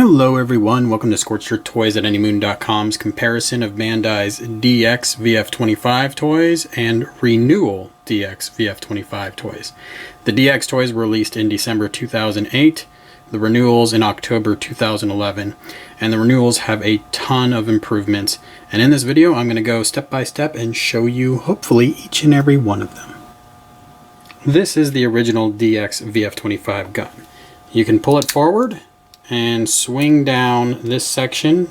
Hello everyone, welcome to Scorched Earth Toys at anymoon.com's comparison of Bandai's DX VF25 toys and Renewal DX VF25 toys. The DX toys were released in December 2008, the Renewals in October 2011, and the Renewals have a ton of improvements, and in this video I'm going to go step by step and show you hopefully each and every one of them. This is the original DX VF25 gun. You can pull it forward and swing down this section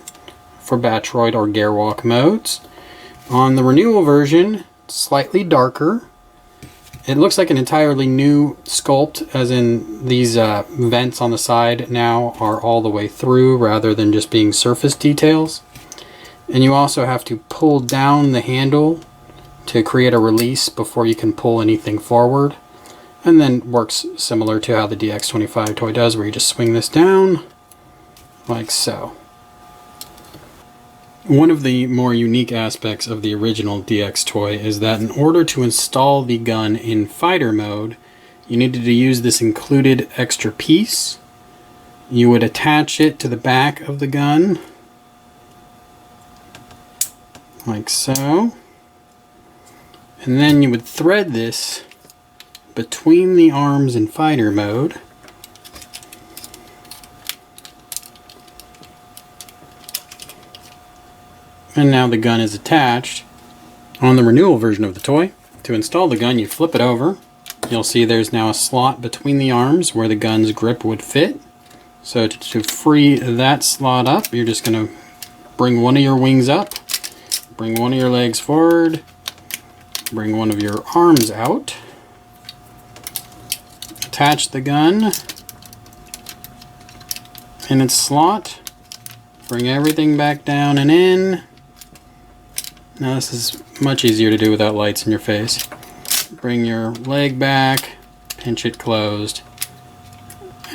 for Battroid or Gwalk modes. On the Renewal version, slightly darker. It looks like an entirely new sculpt, as in these vents on the side now are all the way through rather than just being surface details. And you also have to pull down the handle to create a release before you can pull anything forward. And then works similar to how the DX25 toy does, where you just swing this down like so. One of the more unique aspects of the original DX toy is that in order to install the gun in fighter mode, you needed to use this included extra piece. You would attach it to the back of the gun like so, and then you would thread this between the arms in fighter mode, and now the gun is attached. On the Renewal version of the toy, to install the gun you flip it over. You'll see there's now a slot between the arms where the gun's grip would fit. So to free that slot up, you're just going to bring one of your wings up, bring one of your legs forward, bring one of your arms out, attach the gun in its slot, bring everything back down and in. Now this is much easier to do without lights in your face. Bring your leg back, pinch it closed,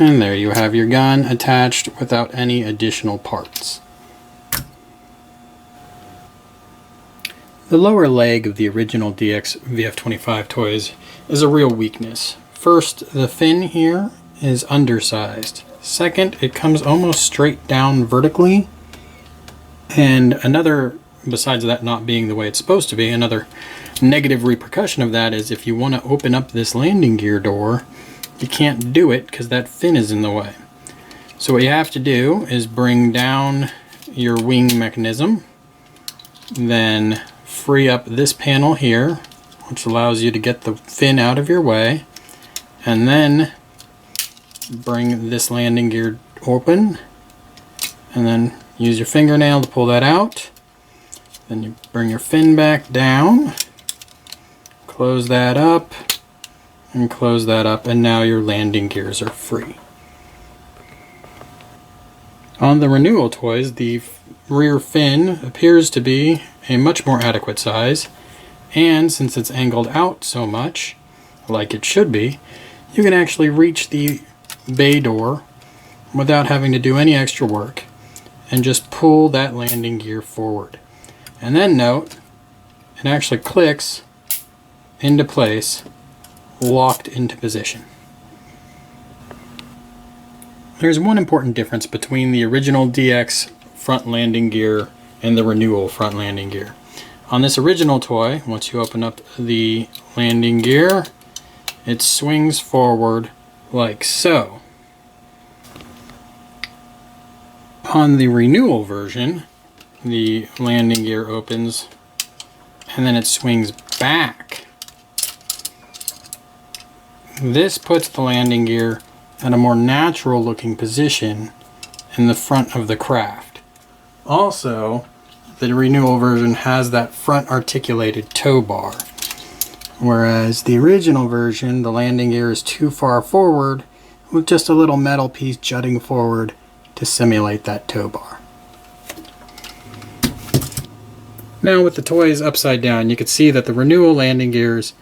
and there you have your gun attached without any additional parts. The lower leg of the original DX VF25 toys is a real weakness. First, the fin here is undersized. Second, it comes almost straight down vertically. And another, besides that not being the way it's supposed to be, another negative repercussion of that is if you want to open up this landing gear door, you can't do it because that fin is in the way. So what you have to do is bring down your wing mechanism, then free up this panel here, which allows you to get the fin out of your way, and then bring this landing gear open, and then use your fingernail to pull that out. Then you bring your fin back down, close that up, and close that up, and now your landing gears are free. On the Renewal toys, the rear fin appears to be a much more adequate size, and since it's angled out so much, like it should be, you can actually reach the bay door without having to do any extra work and just pull that landing gear forward. And then note, it actually clicks into place, locked into position. There's one important difference between the original DX front landing gear and the Renewal front landing gear. On this original toy, once you open up the landing gear, it swings forward like so. On the Renewal version, the landing gear opens and then it swings back. This puts the landing gear at a more natural looking position in the front of the craft. Also, the Renewal version has that front articulated tow bar, whereas the original version, the landing gear is too far forward with just a little metal piece jutting forward to simulate that tow bar. Now with the toys upside down, you can see that the Renewal landing gears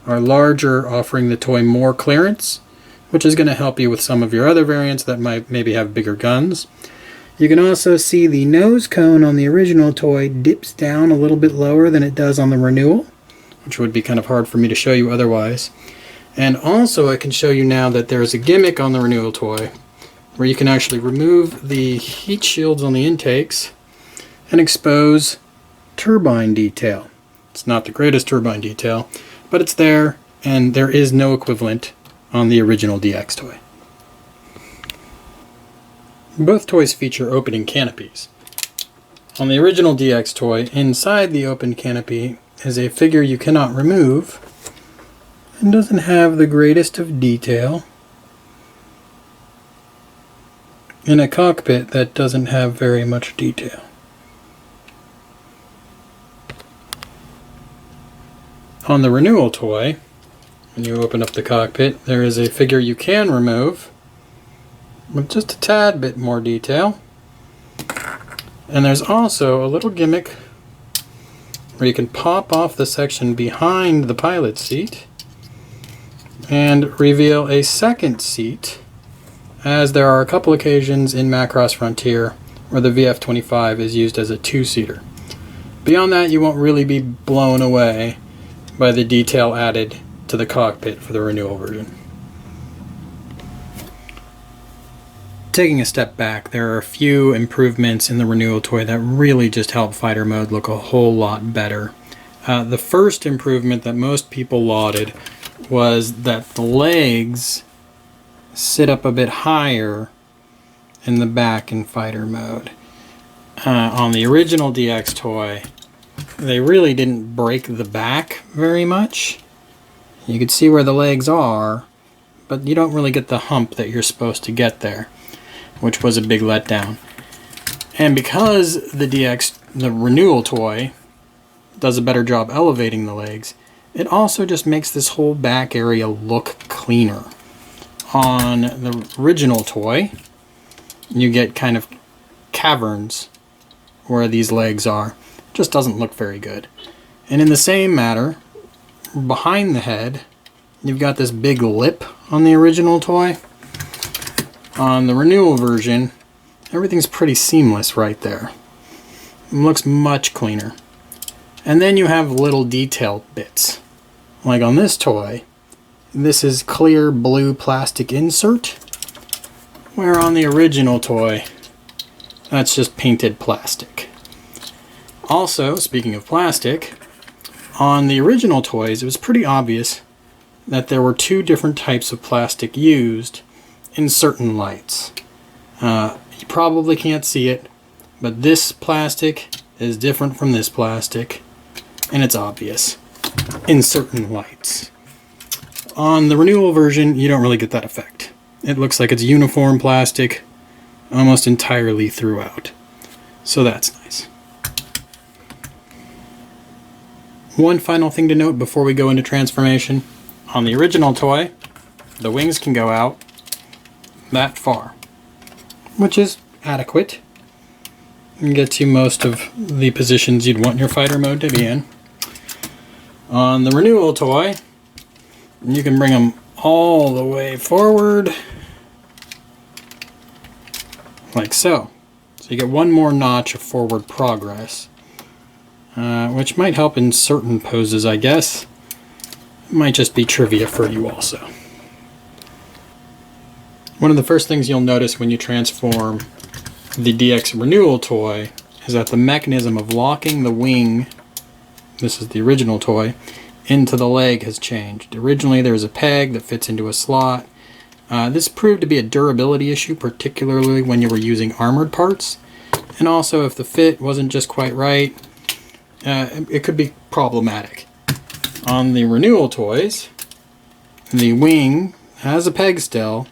are larger, offering the toy more clearance, which is going to help you with some of your other variants that might maybe have bigger guns. You can also see the nose cone on the original toy dips down a little bit lower than it does on the Renewal, which would be kind of hard for me to show you otherwise. And also I can show you now that there's a gimmick on the Renewal toy where you can actually remove the heat shields on the intakes and expose turbine detail. It's not the greatest turbine detail, but it's there, and there is no equivalent on the original DX toy. Both toys feature opening canopies. On the original DX toy, inside the open canopy is a figure you cannot remove and doesn't have the greatest of detail, in a cockpit that doesn't have very much detail. On the Renewal toy, when you open up the cockpit, there is a figure you can remove with just a tad bit more detail. And there's also a little gimmick where you can pop off the section behind the pilot seat and reveal a second seat, as there are a couple occasions in Macross Frontier where the VF25 is used as a two-seater. Beyond that, you won't really be blown away by the detail added to the cockpit for the Renewal version. Taking a step back, there are a few improvements in the Renewal toy that really just help fighter mode look a whole lot better. The first improvement that most people lauded was that the legs sit up a bit higher in the back in fighter mode. On the original DX toy, they really didn't break the back very much. You can see where the legs are, but you don't really get the hump that you're supposed to get there, which was a big letdown. And because the Renewal toy does a better job elevating the legs, it also just makes this whole back area look cleaner. On the original toy, you get kind of caverns where these legs are. It just doesn't look very good. And in the same matter, behind the head, you've got this big lip on the original toy. On the Renewal version, everything's pretty seamless right there. It looks much cleaner. And then you have little detail bits. Like on this toy, this is clear blue plastic insert, where on the original toy, that's just painted plastic. Also, speaking of plastic, on the original toys, it was pretty obvious that there were two different types of plastic used in certain lights. You probably can't see it, but this plastic is different from this plastic, and it's obvious in certain lights. On the Renewal version, you don't really get that effect. It looks like it's uniform plastic almost entirely throughout. So that's nice. One final thing to note before we go into transformation. On the original toy, the wings can go out that far, which is adequate and gets you most of the positions you'd want your fighter mode to be in. On the Renewal toy, you can bring them all the way forward, like so. So you get one more notch of forward progress, which might help in certain poses, I guess. It might just be trivia for you also. One of the first things you'll notice when you transform the DX Renewal toy is that the mechanism of locking the wing, this is the original toy, into the leg has changed. Originally there was a peg that fits into a slot. This proved to be a durability issue, particularly when you were using armored parts. And also if the fit wasn't just quite right, it could be problematic. On the Renewal toys, the wing has a peg still,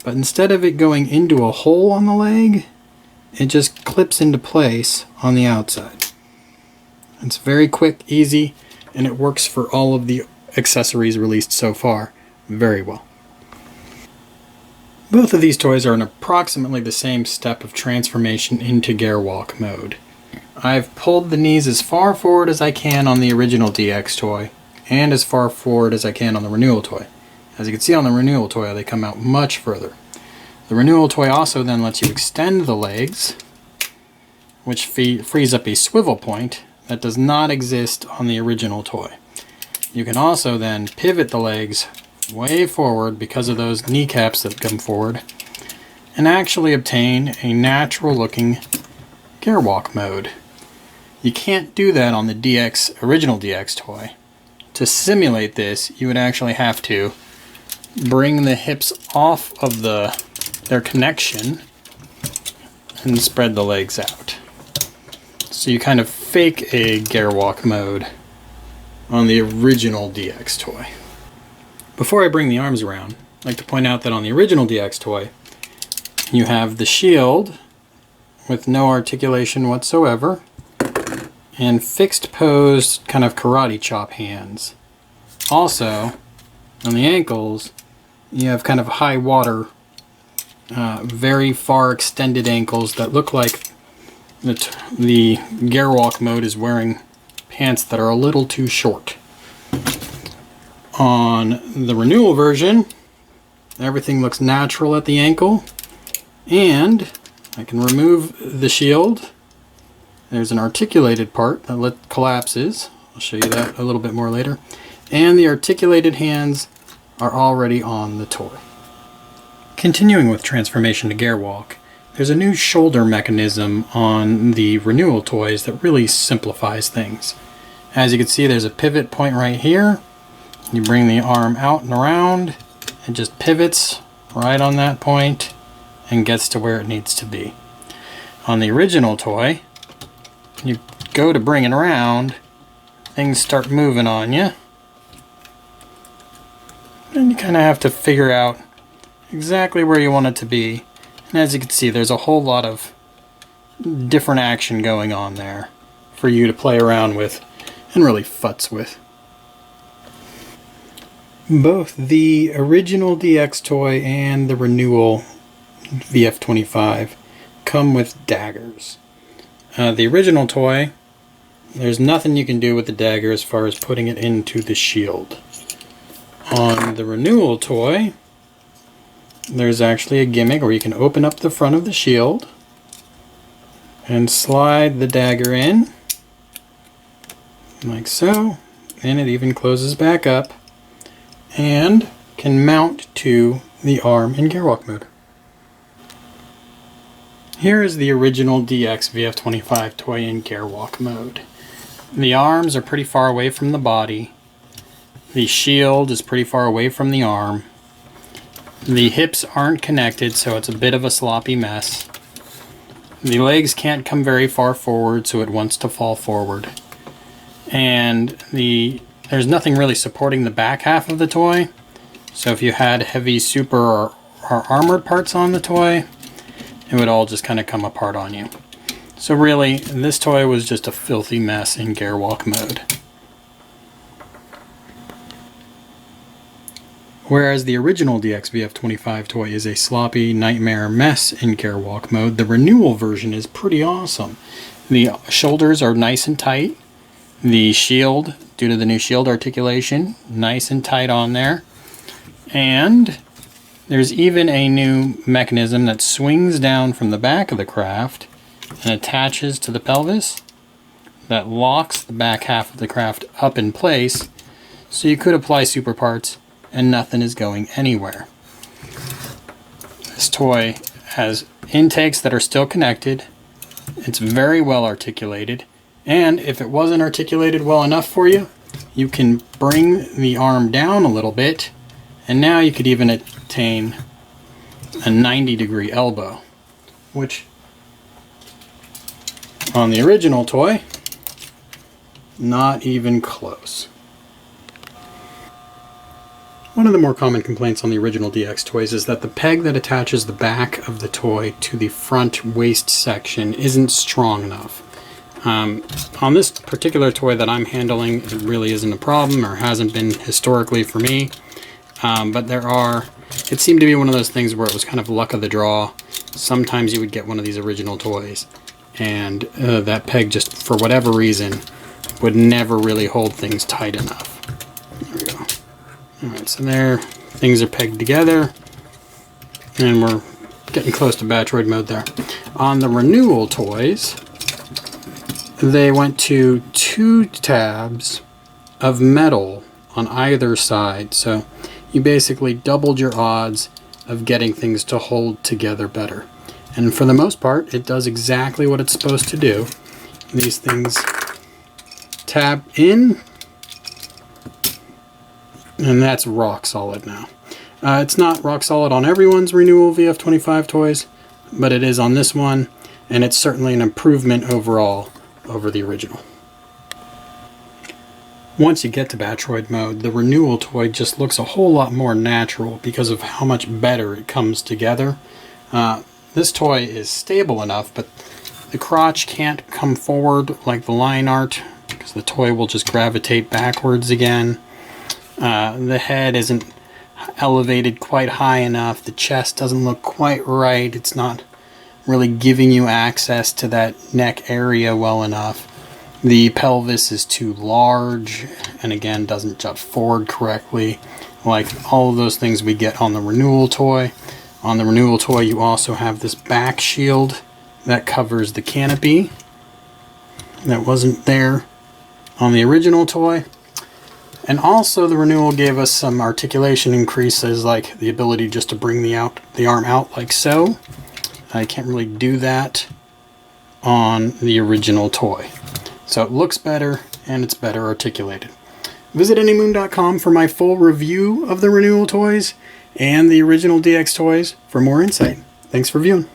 but instead of it going into a hole on the leg, it just clips into place on the outside. It's very quick, easy, and it works for all of the accessories released so far very well. Both of these toys are in approximately the same step of transformation into Gwalk mode. I've pulled the knees as far forward as I can on the original DX toy, and as far forward as I can on the Renewal toy. As you can see on the Renewal toy, they come out much further. The Renewal toy also then lets you extend the legs, which frees up a swivel point that does not exist on the original toy. You can also then pivot the legs way forward because of those kneecaps that come forward, and actually obtain a natural looking Gwalk mode. You can't do that on the original DX toy. To simulate this, you would actually have to bring the hips off of their connection and spread the legs out. So you kind of fake a Gwalk mode on the original DX toy. Before I bring the arms around, I'd like to point out that on the original DX toy, you have the shield with no articulation whatsoever, and fixed pose kind of karate chop hands. Also, on the ankles, you have kind of high water, very far extended ankles that look like the Gwalk mode is wearing pants that are a little too short. On the Renewal version, everything looks natural at the ankle, and I can remove the shield. There's an articulated part that collapses. I'll show you that a little bit more later. And the articulated hands are already on the toy. Continuing with transformation to Gwalk, there's a new shoulder mechanism on the Renewal toys that really simplifies things. As you can see, there's a pivot point right here. You bring the arm out and around, it just pivots right on that point and gets to where it needs to be. On the original toy, you go to bring it around, things start moving on you, and you kind of have to figure out exactly where you want it to be. And as you can see, there's a whole lot of different action going on there for you to play around with and really futz with. Both the original DX toy and the Renewal VF25 come with daggers. The original toy, there's nothing you can do with the dagger as far as putting it into the shield. On the Renewal toy, there's actually a gimmick where you can open up the front of the shield and slide the dagger in, like so, and it even closes back up and can mount to the arm in Gwalk mode. Here is the original DX VF25 toy in Gwalk mode. The arms are pretty far away from the body. The shield is pretty far away from the arm. The hips aren't connected, so it's a bit of a sloppy mess. The legs can't come very far forward, so it wants to fall forward. And there's nothing really supporting the back half of the toy. So if you had heavy super or armored parts on the toy, it would all just kind of come apart on you. So really, this toy was just a filthy mess in Gwalk mode. Whereas the original DX VF25 toy is a sloppy nightmare mess in Gwalk mode, the Renewal version is pretty awesome. The shoulders are nice and tight. The shield, due to the new shield articulation, nice and tight on there. And there's even a new mechanism that swings down from the back of the craft and attaches to the pelvis that locks the back half of the craft up in place, so you could apply super parts and nothing is going anywhere. This toy has intakes that are still connected. It's very well articulated, and if it wasn't articulated well enough for you, you can bring the arm down a little bit, and now you could even attain a 90-degree elbow, which on the original toy, not even close. One of the more common complaints on the original DX toys is that the peg that attaches the back of the toy to the front waist section isn't strong enough. On this particular toy that I'm handling, it really isn't a problem, or hasn't been historically for me. But it seemed to be one of those things where it was kind of luck of the draw. Sometimes you would get one of these original toys, and that peg just, for whatever reason, would never really hold things tight enough. There we go. Alright, so there, things are pegged together, and we're getting close to Battroid mode there. On the Renewal toys, they went to 2 tabs of metal on either side, so you basically doubled your odds of getting things to hold together better. And for the most part, it does exactly what it's supposed to do. These things tab in, and that's rock solid now. It's not rock solid on everyone's Renewal VF25 toys, but it is on this one, and it's certainly an improvement overall over the original. Once you get to Battroid mode, the Renewal toy just looks a whole lot more natural because of how much better it comes together. This toy is stable enough, but the crotch can't come forward like the line art because the toy will just gravitate backwards again. The head isn't elevated quite high enough. The chest doesn't look quite right. It's not really giving you access to that neck area well enough. The pelvis is too large and again doesn't jut forward correctly, like all of those things we get on the Renewal toy. On the Renewal toy you also have this back shield that covers the canopy. That wasn't there on the original toy. And also the Renewal gave us some articulation increases, like the ability just to bring the arm out like so. I can't really do that on the original toy. So it looks better and it's better articulated. Visit anymoon.com for my full review of the Renewal toys and the original DX toys for more insight. Thanks for viewing.